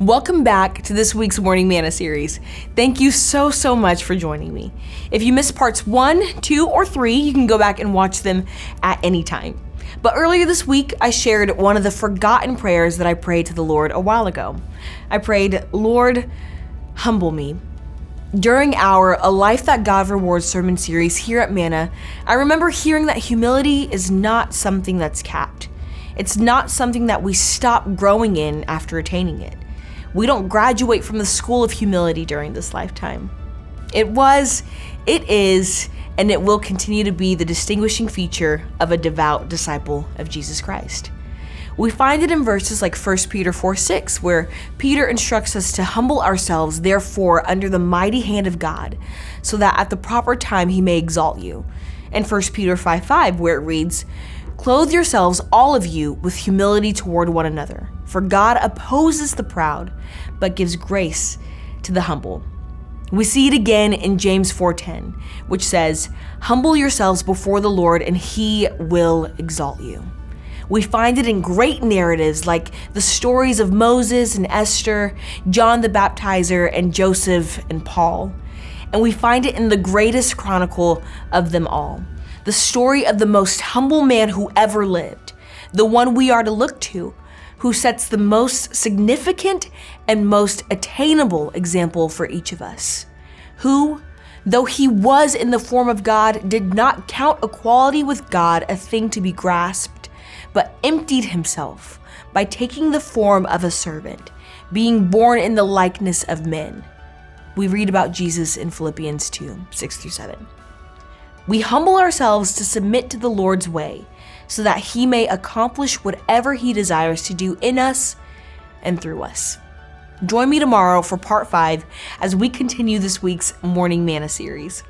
Welcome back to this week's Morning Manna series. Thank you so much for joining me. If you missed parts 1, 2, or 3, you can go back and watch them at any time. But earlier this week, I shared one of the forgotten prayers that I prayed to the Lord a while ago. I prayed, "Lord, humble me." During our A Life That God Rewards sermon series here at Manna, I remember hearing that humility is not something that's capped. It's not something that we stop growing in after attaining it. We don't graduate from the school of humility during this lifetime. It is, and it will continue to be the distinguishing feature of a devout disciple of Jesus Christ. We find it in verses like 1 Peter 4:6, where Peter instructs us to humble ourselves, therefore, under the mighty hand of God, so that at the proper time he may exalt you. And 1 Peter 5:5, where it reads, "Clothe yourselves, all of you, with humility toward one another. For God opposes the proud, but gives grace to the humble." We see it again in James 4:10, which says, "Humble yourselves before the Lord, and he will exalt you." We find it in great narratives like the stories of Moses and Esther, John the Baptizer, and Joseph and Paul. And we find it in the greatest chronicle of them all, the story of the most humble man who ever lived, the one we are to look to, who sets the most significant and most attainable example for each of us, who, though he was in the form of God, did not count equality with God a thing to be grasped, but emptied himself by taking the form of a servant, being born in the likeness of men. We read about Jesus in Philippians 2:6-7. We humble ourselves to submit to the Lord's way, so that he may accomplish whatever he desires to do in us and through us. Join me tomorrow for part 5 as we continue this week's Morning Manna series.